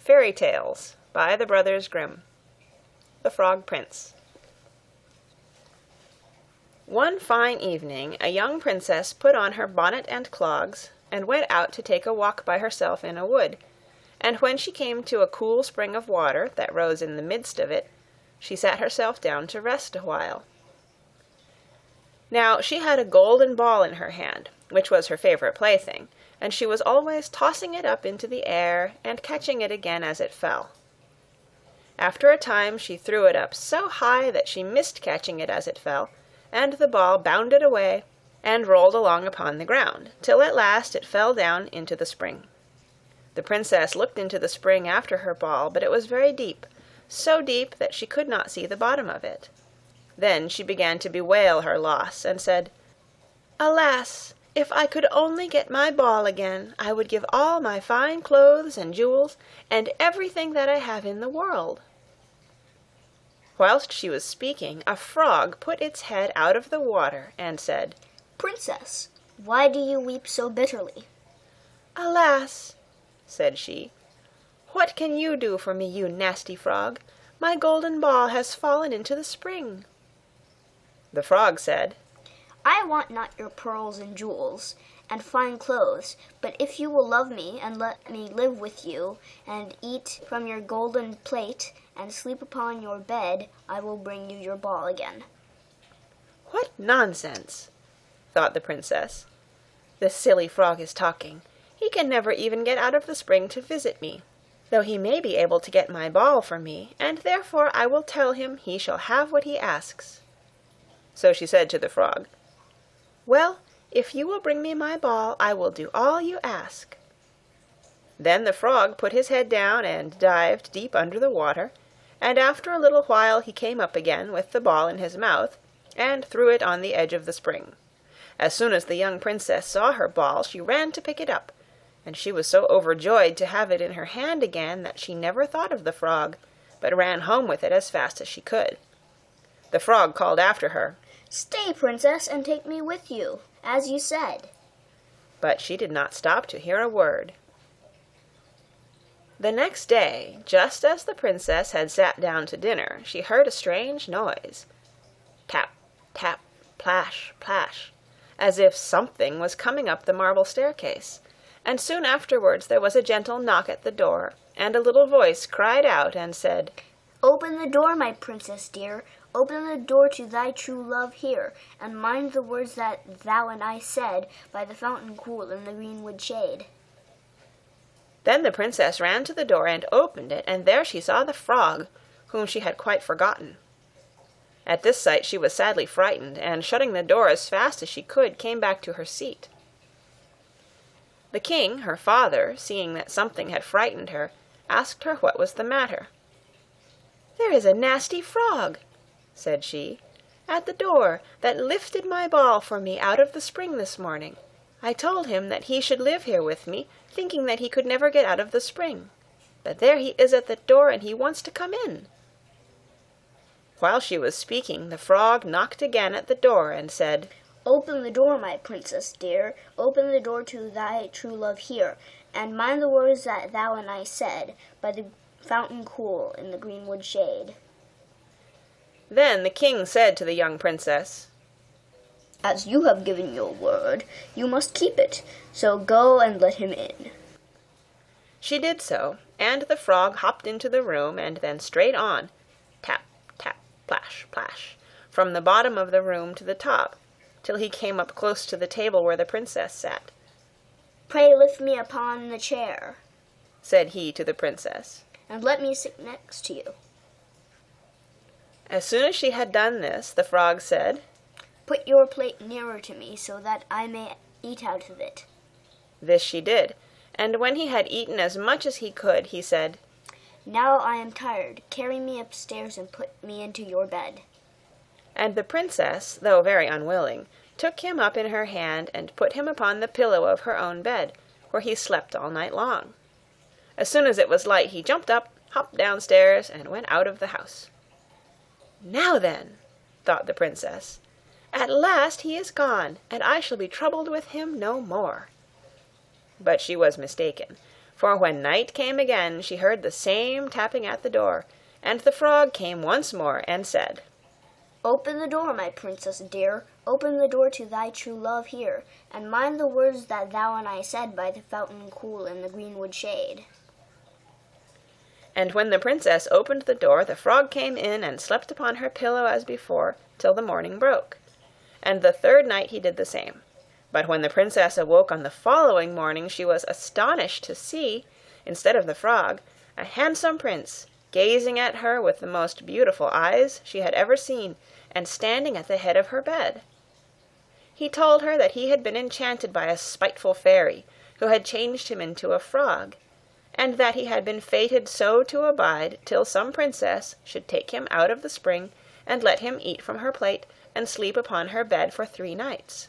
Fairy Tales by the Brothers Grimm. The Frog Prince. One fine evening a young princess put on her bonnet and clogs, and went out to take a walk by herself in a wood, and when she came to a cool spring of water that rose in the midst of it, she sat herself down to rest a while. Now she had a golden ball in her hand, which was her favorite plaything, and she was always tossing it up into the air and catching it again as it fell. After a time she threw it up so high that she missed catching it as it fell, and the ball bounded away and rolled along upon the ground, till at last it fell down into the spring. The princess looked into the spring after her ball, but it was very deep, so deep that she could not see the bottom of it. Then she began to bewail her loss, and said, "Alas! If I could only get my ball again, I would give all my fine clothes and jewels, and everything that I have in the world." Whilst she was speaking, a frog put its head out of the water, and said, "Princess, why do you weep so bitterly?" "Alas!" said she, "what can you do for me, you nasty frog? My golden ball has fallen into the spring." The frog said, "I want not your pearls and jewels and fine clothes, but if you will love me and let me live with you and eat from your golden plate and sleep upon your bed, I will bring you your ball again." "What nonsense!" thought the princess. "The silly frog is talking. He can never even get out of the spring to visit me, though he may be able to get my ball for me, and therefore I will tell him he shall have what he asks." So she said to the frog, "Well, if you will bring me my ball, I will do all you ask." Then the frog put his head down and dived deep under the water, and after a little while he came up again with the ball in his mouth, and threw it on the edge of the spring. As soon as the young princess saw her ball, she ran to pick it up, and she was so overjoyed to have it in her hand again that she never thought of the frog, but ran home with it as fast as she could. The frog called after her, "Stay, princess, and take me with you, as you said." But she did not stop to hear a word. The next day, just as the princess had sat down to dinner, she heard a strange noise. Tap, tap, plash, plash, as if something was coming up the marble staircase, and soon afterwards there was a gentle knock at the door, and a little voice cried out and said, "Open the door, my princess dear. Open the door to thy true love here, and mind the words that thou and I said by the fountain cool in the greenwood shade." Then the princess ran to the door and opened it, and there she saw the frog, whom she had quite forgotten. At this sight she was sadly frightened, and shutting the door as fast as she could, came back to her seat. The king, her father, seeing that something had frightened her, asked her what was the matter. "There is a nasty frog," said she, "at the door, that lifted my ball for me out of the spring this morning. I told him that he should live here with me, thinking that he could never get out of the spring. But there he is at the door, and he wants to come in." While she was speaking, the frog knocked again at the door and said, "Open the door, my princess dear. Open the door to thy true love here, and mind the words that thou and I said by the fountain cool in the greenwood shade." Then the king said to the young princess, "As you have given your word, you must keep it, so go and let him in." She did so, and the frog hopped into the room, and then straight on, tap, tap, plash, plash, from the bottom of the room to the top, till he came up close to the table where the princess sat. "Pray lift me upon the chair," said he to the princess, "and let me sit next to you." As soon as she had done this, the frog said, "Put your plate nearer to me, so that I may eat out of it." This she did, and when he had eaten as much as he could, he said, "Now I am tired. Carry me upstairs and put me into your bed." And the princess, though very unwilling, took him up in her hand and put him upon the pillow of her own bed, where he slept all night long. As soon as it was light, he jumped up, hopped downstairs, and went out of the house. "Now then," thought the princess, "at last he is gone, and I shall be troubled with him no more." But she was mistaken, For when night came again, she heard the same tapping at the door, and the frog came once more and said, "Open the door, my princess dear, open the door to thy true love here, and mind the words that thou and I said by the fountain cool in the greenwood shade." And when the princess opened the door, the frog came in and slept upon her pillow as before, till the morning broke. And the third night he did the same. But when the princess awoke on the following morning, she was astonished to see, instead of the frog, a handsome prince, gazing at her with the most beautiful eyes she had ever seen, and standing at the head of her bed. He told her that he had been enchanted by a spiteful fairy, who had changed him into a frog, and that he had been fated so to abide till some princess should take him out of the spring, and let him eat from her plate, and sleep upon her bed for 3 nights.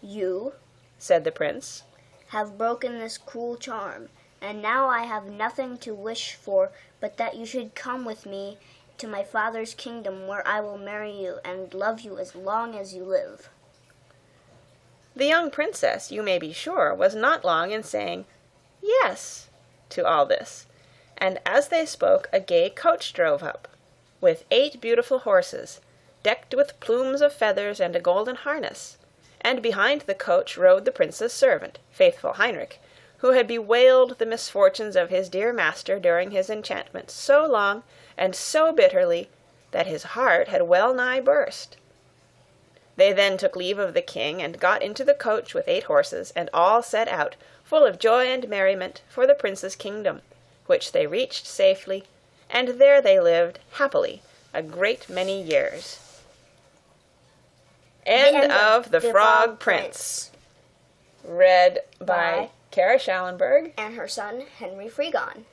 "You," said the prince, "have broken this cruel charm, and now I have nothing to wish for but that you should come with me to my father's kingdom, where I will marry you and love you as long as you live." The young princess, you may be sure, was not long in saying "yes" to all this, and as they spoke a gay coach drove up, with 8 beautiful horses, decked with plumes of feathers and a golden harness, and behind the coach rode the prince's servant, faithful Heinrich, who had bewailed the misfortunes of his dear master during his enchantment so long and so bitterly that his heart had well nigh burst. They then took leave of the king, and got into the coach with 8 horses, and all set out, full of joy and merriment, for the prince's kingdom, which they reached safely, and there they lived happily a great many years. End of The Frog Prince. Read by Kara Shallenberg and her son, Henry Freegon.